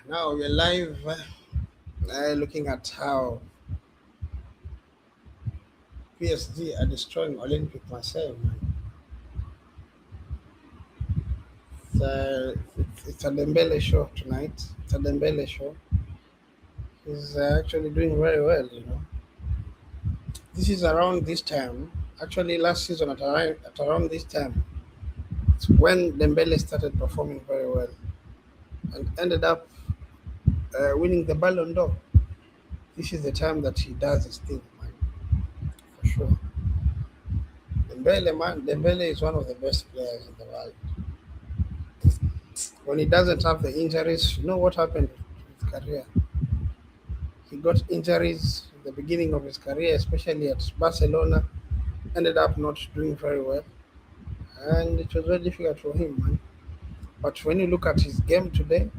Now we're live, looking at how PSG are destroying Olympic Marseille. Man. It's a Dembele show tonight. It's a Dembele show. He's actually doing very well. This is around this time. Actually, last season at around this time, it's when Dembele started performing very well and ended up winning the Ballon d'Or. This is the time that he does his thing, man, for sure. Dembele is one of the best players in the world. When he doesn't have the injuries, you know what happened with his career? He got injuries at the beginning of his career, especially at Barcelona, ended up not doing very well, and it was very difficult for him, man. But when you look at his game today,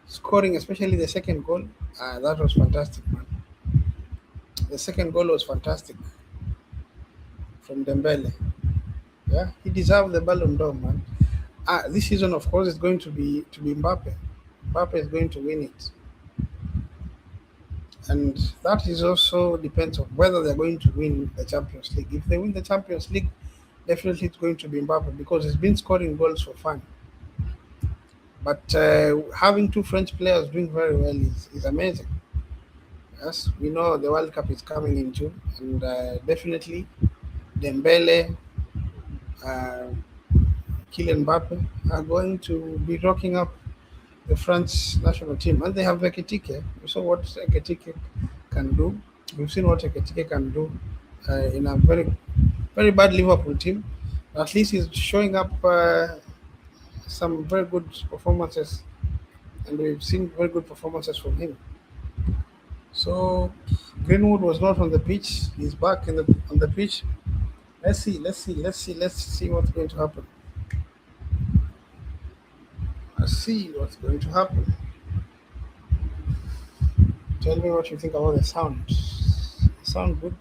scoring, especially the second goal, that was fantastic, man. The second goal was fantastic from Dembele. Yeah, he deserved the Ballon d'Or, man. This season, of course, is going to be Mbappe. Mbappe is going to win it, and that is also depends on whether they're going to win the Champions League. If they win the Champions League, definitely it's going to be Mbappe because he's been scoring goals for fun. But having two French players doing very well is amazing. Yes, we know the World Cup is coming in June, and definitely Dembele, uh, Kylian Mbappe are going to be rocking up the French national team, and they have Ekitike. We saw what Ekitike can do. We've seen what Ekitike can do in a very bad Liverpool team. At least he's showing up some very good performances, and we've seen very good performances from him. So Greenwood was not on the pitch. He's back on the pitch. Let's see what's going to happen. Let's see what's going to happen. Tell me what you think about the sound. Sound good?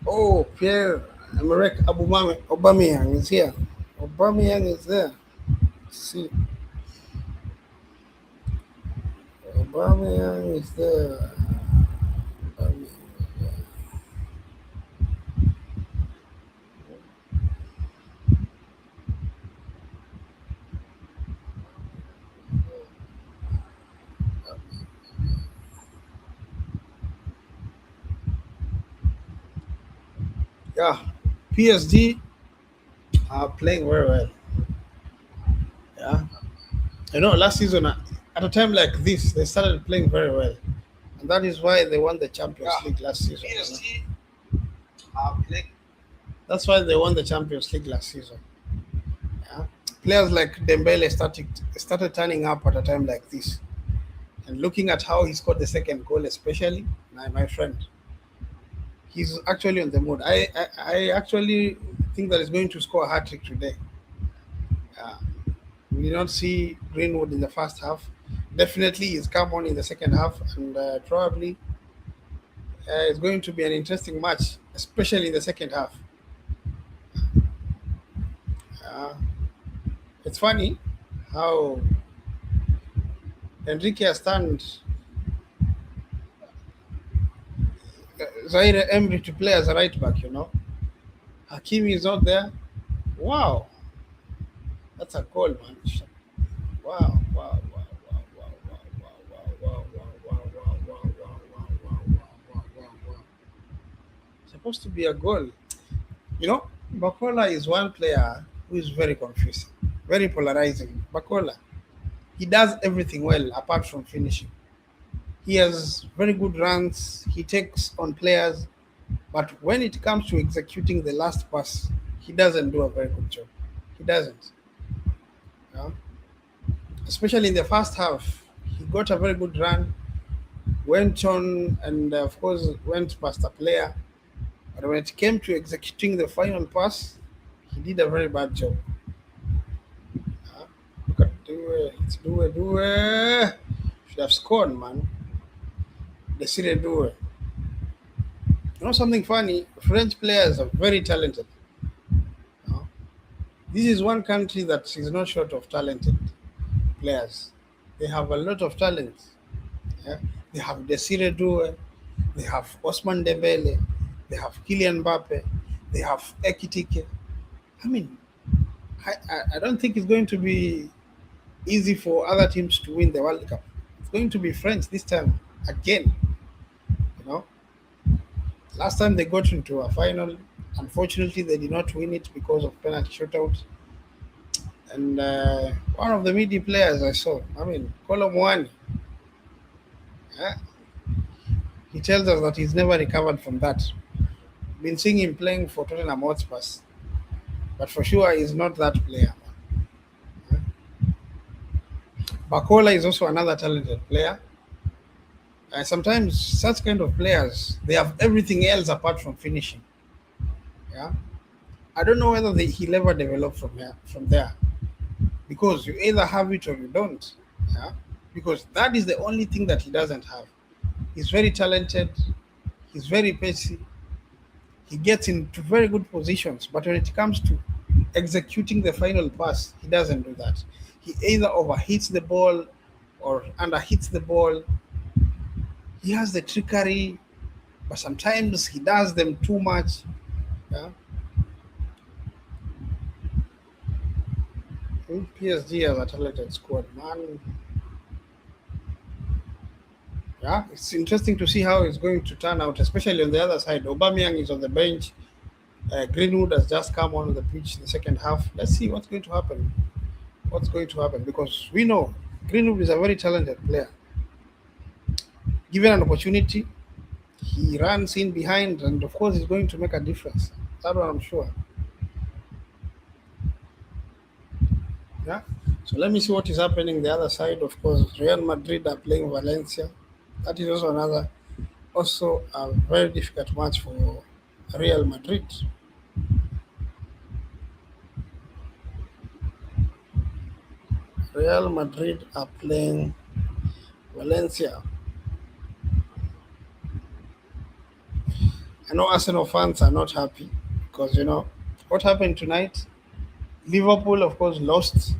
Oh, Pierre-Emerick Aubameyang is here. Aubameyang is there. Let's see, Aubameyang is there. Aubameyang is there. Yeah, PSG are playing very well. Yeah, last season at a time like this, they started playing very well, and that is why they won the Champions League last season. PSG are playing. That's why they won the Champions League last season. Yeah, players like Dembele started turning up at a time like this, and looking at how he scored the second goal, especially my friend, he's actually on the mood. I actually think that he's going to score a hat trick today. Uh, we did not see Greenwood in the first half. Definitely, he's come on in the second half, and probably it's going to be an interesting match, especially in the second half. Uh, it's funny how Enrique has turned Zaire Emery to play as a right back. Hakimi is not there. Wow, that's a goal, man. Wow, wow, wow, wow, wow, wow, wow, wow, wow, wow, wow, wow, wow, wow, wow, wow, wow, wow. Supposed to be a goal. Bakola is one player who is very confusing, very polarizing. Bakola, he does everything well apart from finishing. He has very good runs. He takes on players, but when it comes to executing the last pass, he doesn't do a very good job. He doesn't. Yeah? Especially in the first half, he got a very good run, went on, and of course went past a player. But when it came to executing the final pass, he did a very bad job. Yeah? Look at Due. Should have scored, man. They didn't do it. Something funny? French players are very talented. You know? This is one country that is not short of talented. players. They have a lot of talent. Yeah? They have Desire Due, they have Osman Dembele, they have Kylian Mbappe, they have Ekitike. I mean, I don't think it's going to be easy for other teams to win the World Cup. It's going to be French this time again. You know, last time they got into a final, unfortunately they did not win it because of penalty shootout. And one of the midi players I saw, I mean, Colomwani, yeah, he tells us that he's never recovered from that. Been seeing him playing for Tottenham Hotspur, but for sure he's not that player. Bakola is also another talented player. Sometimes such kind of players they have everything else apart from finishing. Yeah, I don't know whether he'll ever develop from there because you either have it or you don't. Yeah, because that is the only thing that he doesn't have. He's very talented. He's very pacey. He gets into very good positions, but when it comes to executing the final pass, he doesn't do that. He either overhits the ball or underhits the ball. He has the trickery, but sometimes he does them too much. Yeah? I think PSG has a talented squad, man. Yeah, it's interesting to see how it's going to turn out, especially on the other side. Aubameyang is on the bench. Greenwood has just come on the pitch in the second half. Let's see what's going to happen. What's going to happen because we know Greenwood is a very talented player. Given an opportunity, he runs in behind, and of course, he's going to make a difference. That's what I'm sure. Yeah. So let me see what is happening the other side. Of course, Real Madrid are playing Valencia. That is also a very difficult match for Real Madrid. Real Madrid are playing Valencia. I know Arsenal fans are not happy because what happened tonight. Liverpool, of course, lost.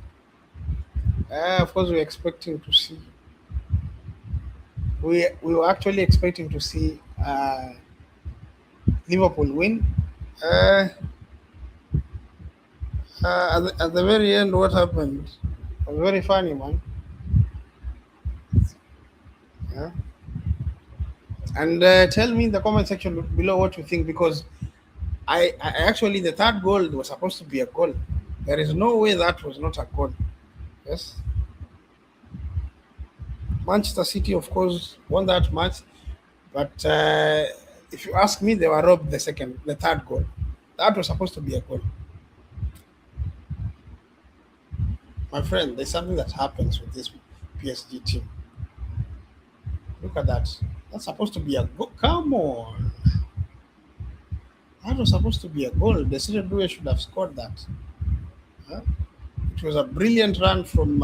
Of course, we were actually expecting to see Liverpool win. Uh, at the very end, what happened was very funny, man. Yeah. And tell me in the comment section below what you think because I actually the third goal was supposed to be a goal. There is no way that was not a goal. Yes. Manchester City, of course, won that match, but if you ask me, they were robbed the third goal. That was supposed to be a goal. My friend, there's something that happens with this PSG team. Look at that. That's supposed to be a goal. Come on. That was supposed to be a goal. The Desire Due should have scored that. Huh? It was a brilliant run from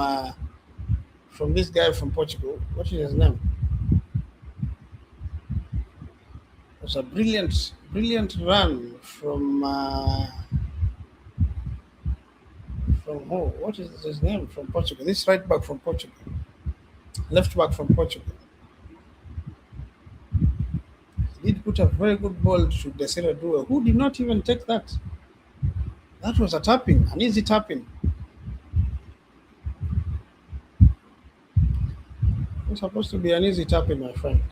this guy from Portugal. What is his name? It was a brilliant run from who? What is his name from Portugal? This right back from Portugal, left back from Portugal. He did put a very good ball to Desire Due, who did not even take that. That was a tapping, an easy tapping. It was supposed to be an easy tapping, my friend.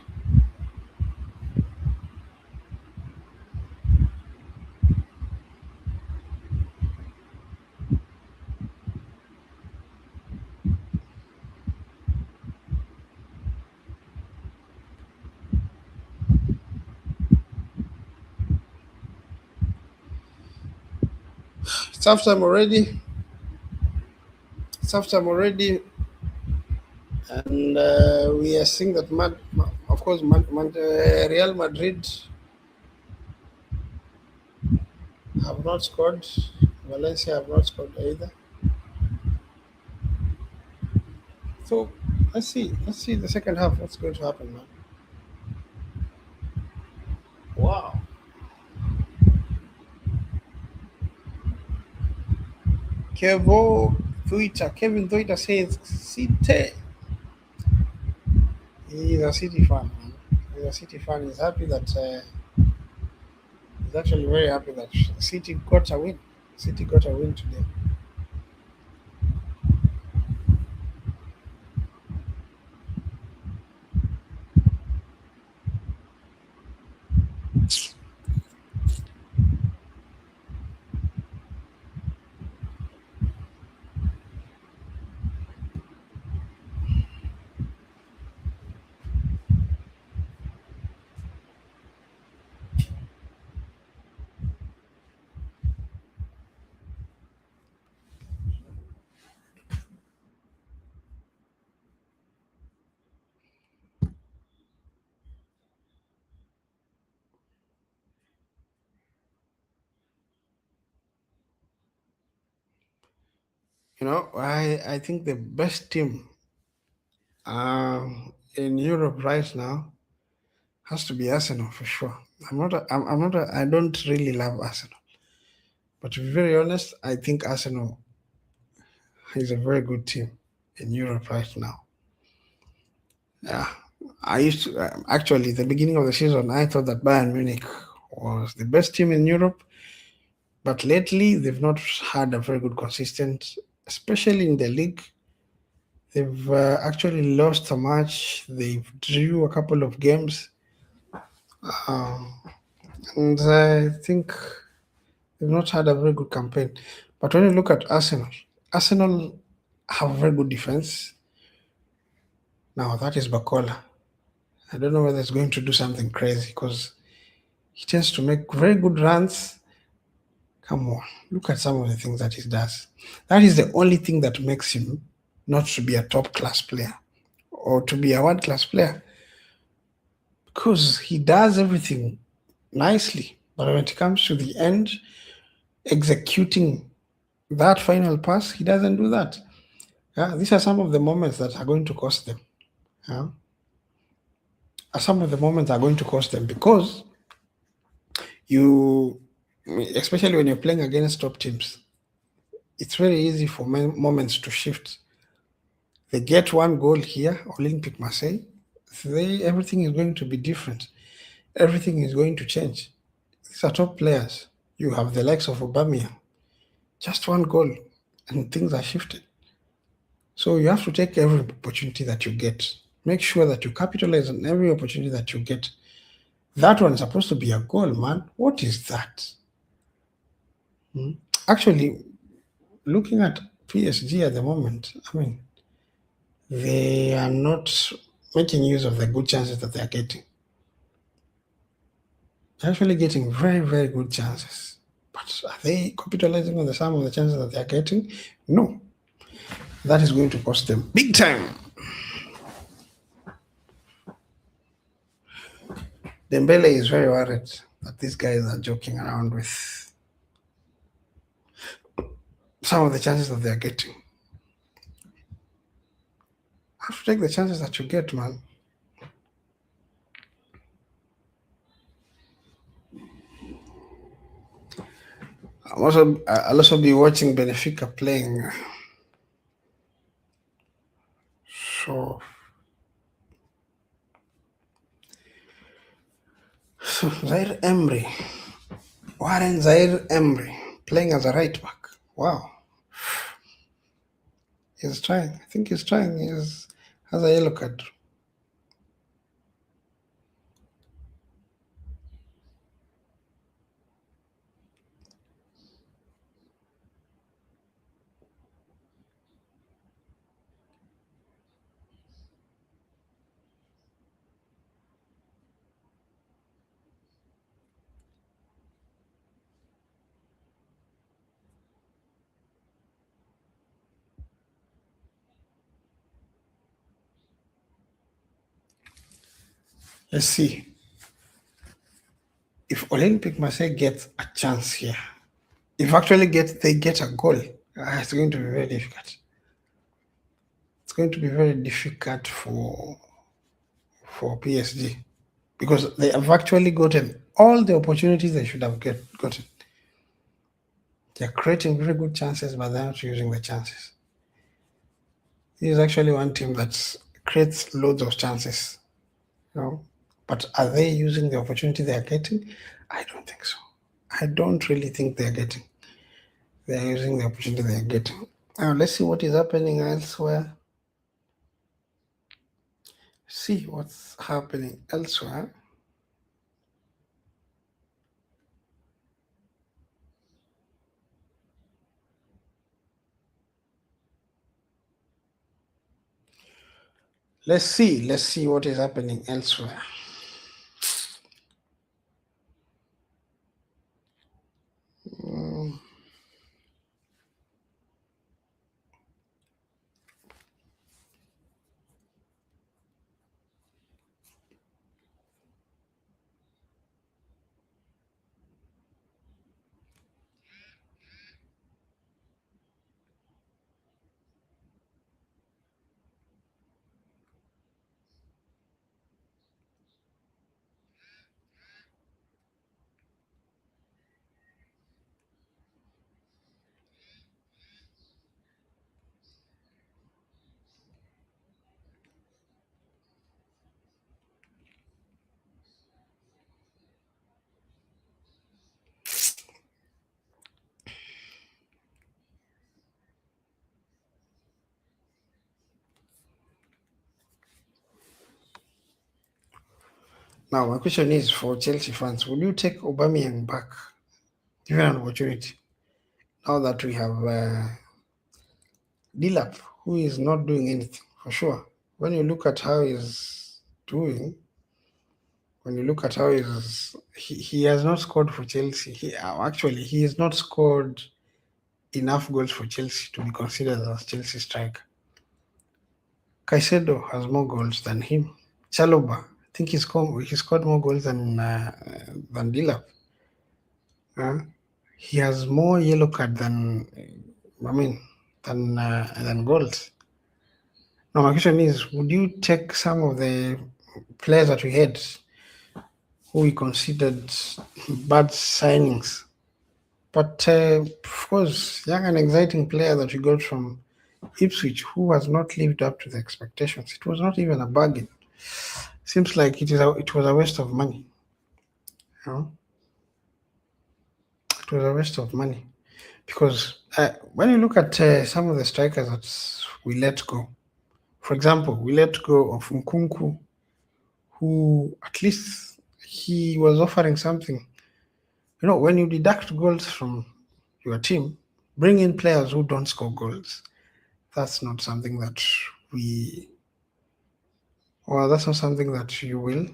It's halftime already. It's halftime already, and we are seeing that, of course, Real Madrid have not scored. Valencia have not scored either. So let's see. Let's see the second half. What's going to happen, man? Wow. Kevo Twitter, Kevin Twitter says City. He's a City fan, man. He's a City fan. He's happy that he's actually very happy that City got a win. City got a win today. I think the best team in Europe right now has to be Arsenal for sure. I'm not. I don't really love Arsenal, but to be very honest, I think Arsenal is a very good team in Europe right now. Yeah, I used to actually the beginning of the season. I thought that Bayern Munich was the best team in Europe, but lately they've not had a very good consistent, especially in the league. They've actually lost a match. They've drew a couple of games, um, and I think they've not had a very good campaign. But when you look at Arsenal, Arsenal have a very good defense. Now that is Bakola. I don't know whether he's going to do something crazy because he tends to make very good runs. Come on, look at some of the things that he does. That is the only thing that makes him not to be a top class player or to be a world class player because he does everything nicely. But when it comes to the end, executing that final pass, he doesn't do that. Yeah, these are some of the moments that are going to cost them. Yeah. Some of the moments are going to cost them because you, especially when you're playing against top teams, it's very easy for moments to shift. They get one goal here, Olympic Marseille, everything is going to be different. Everything is going to change. These are top players. You have the likes of Aubameyang, just one goal, and things are shifted. So you have to take every opportunity that you get. Make sure that you capitalize on every opportunity that you get. That one is supposed to be a goal, man. What is that? Hmm? Actually, looking at PSG at the moment, I mean, they are not making use of the good chances that they are getting. They're actually getting very, very good chances. But are they capitalizing on the sum of the chances that they are getting? No. That is going to cost them big time. Dembele is very worried that these guys are joking around with some of the chances that they are getting. You have to take the chances that you get, man. I'll also be watching Benfica playing. So Zaire Emery, Warren Zaire Emery, playing as a right back. Wow, he's trying. I think he's trying. He has a yellow card. Let's see if Olympic Marseille gets a chance here. If actually they get a goal, it's going to be very difficult. It's going to be very difficult for PSG because they have actually gotten all the opportunities they should have gotten. They're creating very good chances, but they're not using the chances. This is actually one team that creates loads of chances, you know. But are they using the opportunity they are getting? I don't think so. I don't really think they are getting. They are using the opportunity they are getting. Now let's see what is happening elsewhere. See what's happening elsewhere. Let's see what is happening elsewhere. Mm, Now my question is for Chelsea fans: would you take Aubameyang back, given an opportunity? Now that we have Dilap, who is not doing anything for sure. When you look at how he's doing, when you look at how he has not scored for Chelsea. Actually he has not scored enough goals for Chelsea to be considered as Chelsea striker. Caicedo has more goals than him. Chalobah, I think he scored more goals than Dilap. Uh, he has more yellow card I mean, than goals. Now my question is, would you take some of the players that we had who we considered bad signings? But of course, young and exciting player that we got from Ipswich who has not lived up to the expectations. It was not even a bargain. Seems like it was a waste of money. You know? It was a waste of money because when you look at some of the strikers that we let go, for example, we let go of Nkunku, who at least he was offering something. You know, when you deduct goals from your team, bring in players who don't score goals. That's not something that we, well, that's not something that you will.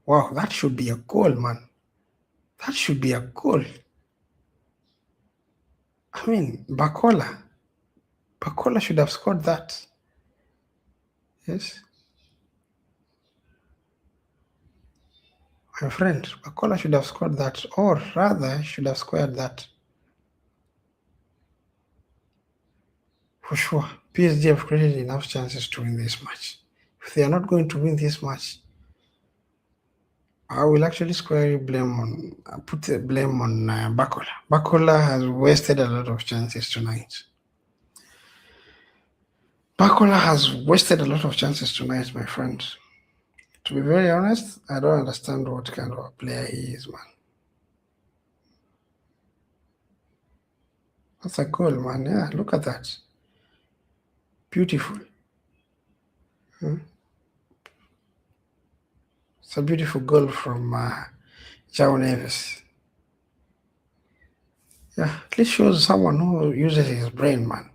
Wow, that should be a goal, man. That should be a goal. I mean, Bakola should have scored that. Yes, my friend, Bakola should have scored that, or rather, should have squared that for sure. PSG have created enough chances to win this match. If they are not going to win this match, I will actually squarely put the blame on Bakola. Bakola has wasted a lot of chances tonight. Bakola has wasted a lot of chances tonight, my friend. To be very honest, I don't understand what kind of a player he is, man. That's a goal, man. Yeah, look at that. Beautiful. Hmm? It's a beautiful goal from Jao Neves. Yeah, at least shows someone who uses his brain, man.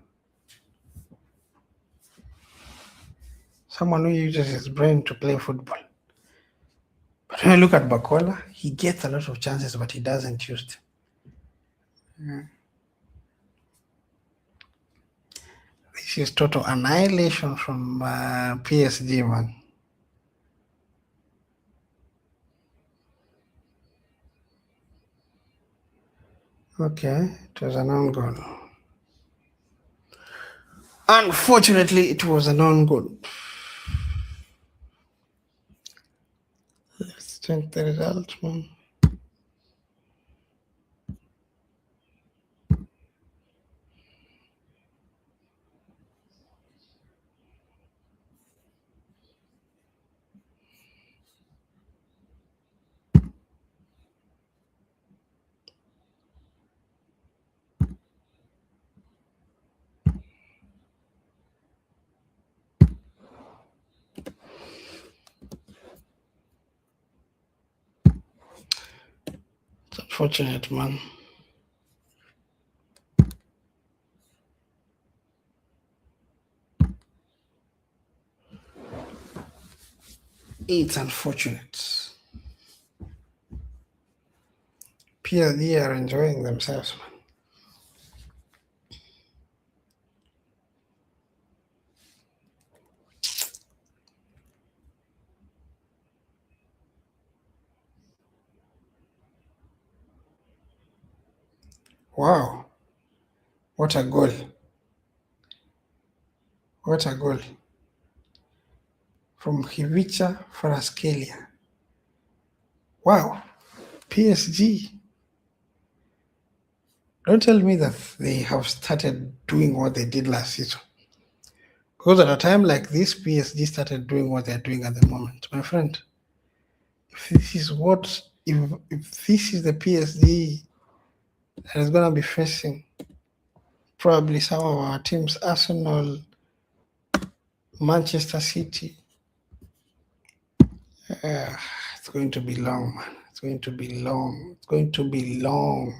Someone who uses his brain to play football. But when you look at Bakola, he gets a lot of chances, but he doesn't use them. Yeah. This is total annihilation from PSG, man. Okay, it was an own goal. Unfortunately, it was an own goal. Let's check the result, man. Fortunate, man. It's unfortunate. PSG are enjoying themselves, man. Wow. What a goal. What a goal. From Hivica Faraskelia. Wow. PSG. Don't tell me that they have started doing what they did last season. Because at a time like this, PSG started doing what they're doing at the moment. My friend, if this is what, if this is the PSG that is going to be facing probably some of our teams, Arsenal, Manchester City, it's going to be long, man. It's going to be long. It's going to be long.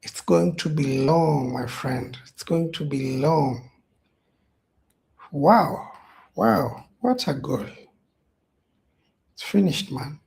It's going to be long, my friend. It's going to be long. Wow. Wow. What a goal. It's finished, man.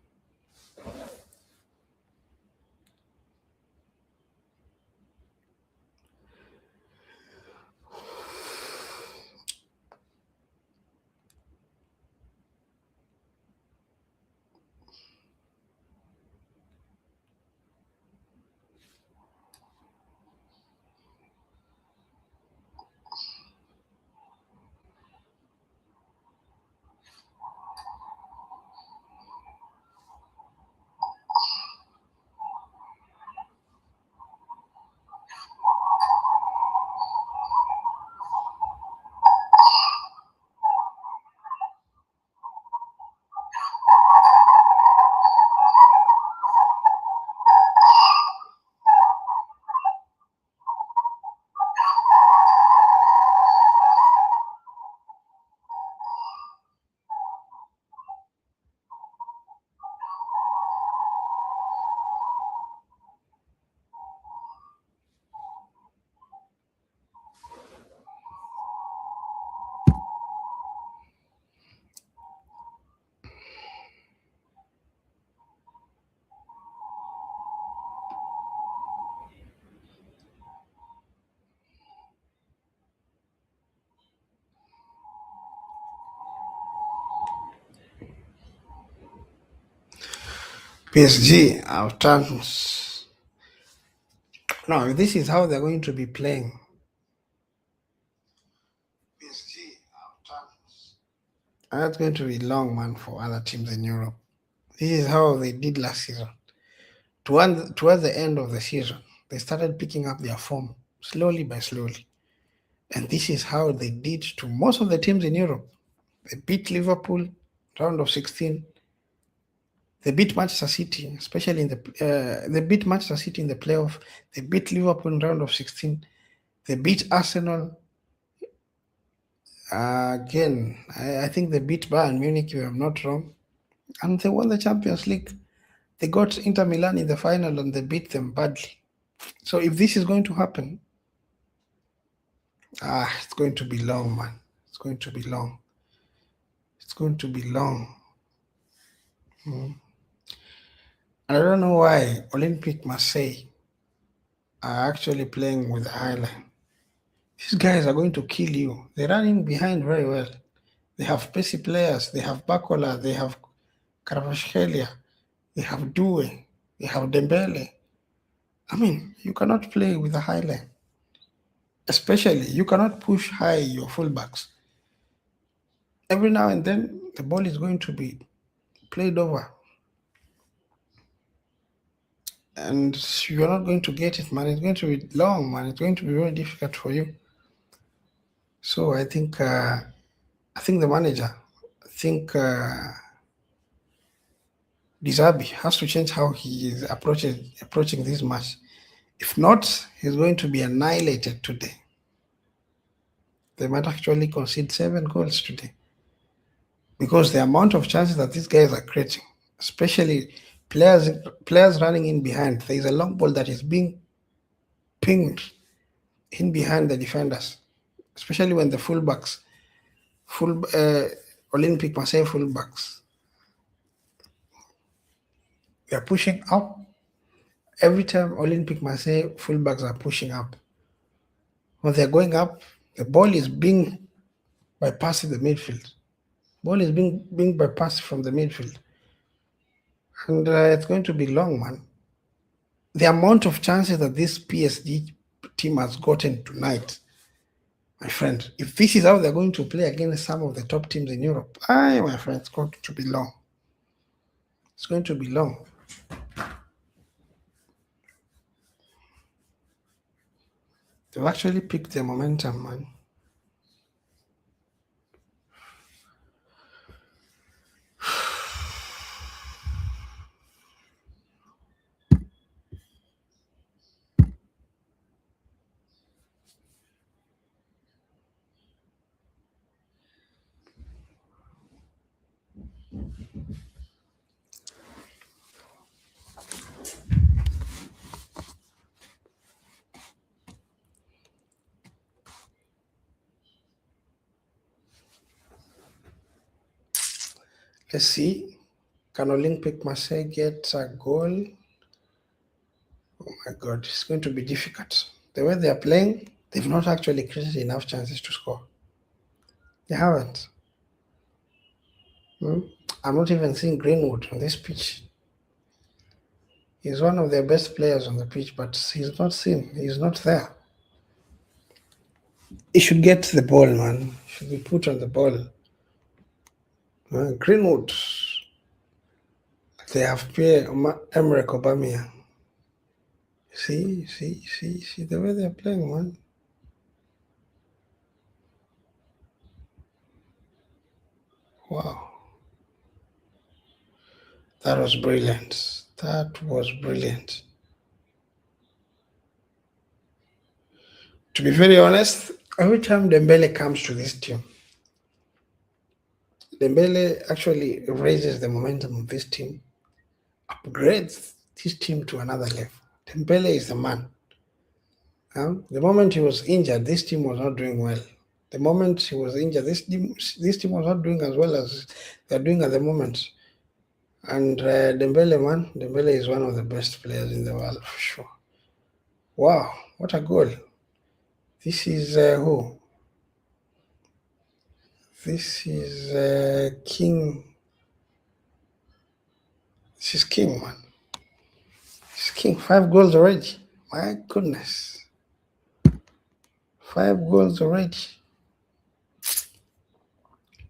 PSG have turned. No, this is how they're going to be playing. PSG have turned. That's going to be long, man, for other teams in Europe. This is how they did last season. Towards the end of the season, they started picking up their form slowly by slowly. And this is how they did to most of the teams in Europe. They beat Liverpool, round of 16. They beat Manchester City, especially in they beat Manchester City in the playoff. They beat Liverpool in round of 16. They beat Arsenal. Again, I think they beat Bayern Munich, if I'm not wrong. And they won the Champions League. They got Inter Milan in the final and they beat them badly. So if this is going to happen, it's going to be long, man. It's going to be long. It's going to be long. I don't know why Olympic Marseille are actually playing with the high line. These guys are going to kill you. They're running behind very well. They have pacey players. They have Bakola. They have Kvaratskhelia. They have Due. They have Dembele. I mean, you cannot play with the high line. Especially, you cannot push high your fullbacks. Every now and then, the ball is going to be played over. And you're not going to get it, man. It's going to be long, man. It's going to be very difficult for you. So I think the manager, Dizabi has to change how he is approaching this match. If not, he's going to be annihilated today. They might actually concede 7 goals today. Because the amount of chances that these guys are creating, especially Players players running in behind. There is a long ball that is being pinged in behind the defenders, especially when the fullbacks, full Olympic Marseille fullbacks, they are pushing up. Every time Olympic Marseille fullbacks are pushing up, when they're going up, the ball is being bypassed the midfield. Ball is being bypassed from the midfield, and it's going to be long, man. The amount of chances that this PSG team has gotten tonight, my friend, if this is how they're going to play against some of the top teams in Europe, my friend, it's going to be long. It's going to be long. They've actually picked their momentum, man. Let's see. Can Olympic Marseille get a goal? Oh my God, it's going to be difficult. The way they are playing, they've not actually created enough chances to score. They haven't. Hmm? I'm not even seeing Greenwood on this pitch. He's one of their best players on the pitch, but he's not seen. He's not there. He should get the ball, man. He should be put on the ball. Greenwood. They have Emmerich Aubameyang. See the way they're playing, man. Wow. That was brilliant. That was brilliant. To be very honest, every time Dembele comes to this team, Dembele actually raises the momentum of this team, upgrades this team to another level. Dembele is the man. The moment he was injured, this team was not doing well. The moment he was injured, this team was not doing as well as they're doing at the moment. And Dembele, man, Dembele is one of the best players in the world for sure. Wow, what a goal! This is who? This is King. This is King, man. This is King. 5 goals already. My goodness. 5 goals already.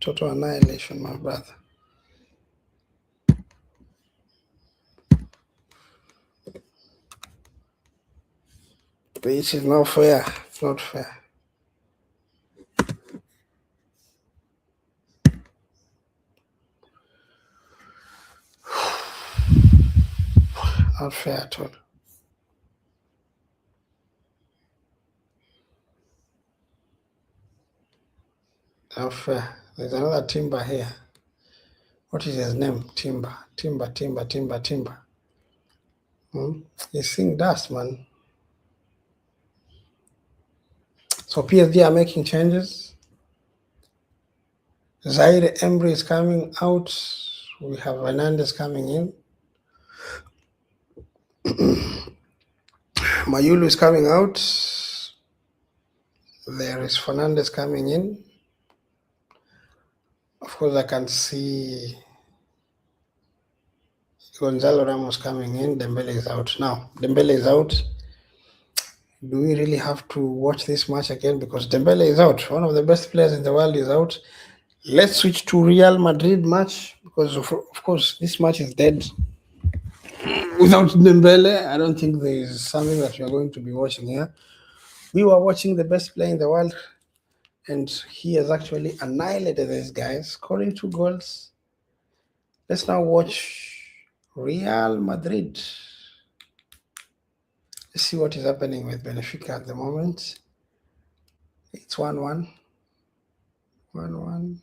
Total annihilation, my brother. This is not fair. It's not fair. Not fair at all. Not fair. There's another Timber here. What is his name? Timber. He's seeing dust, man. So PSG are making changes. Zaire Emery is coming out. We have Hernandez coming in. Mayulu is coming out. There is Fernandez coming in. Of course, I can see Gonzalo Ramos coming in. Dembele is out. Now, Dembele is out. Do we really have to watch this match again? Because Dembele is out. One of the best players in the world is out. Let's switch to Real Madrid match because, of course, this match is dead. Without Dembele, I don't think there is something that we are going to be watching here. We were watching the best player in the world, and he has actually annihilated these guys, scoring 2 goals. Let's now watch Real Madrid. Let's see what is happening with Benfica at the moment. It's 1-1. 1-1.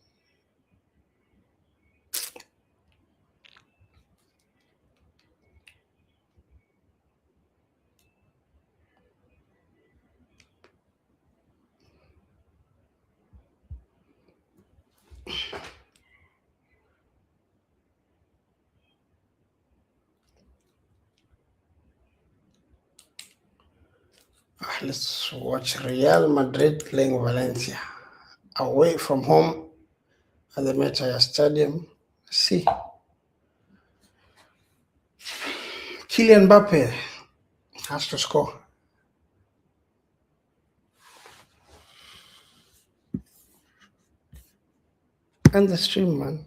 Let's watch Real Madrid playing Valencia away from home at the Meta Stadium. See, Kylian Mbappe has to score. And the stream, man.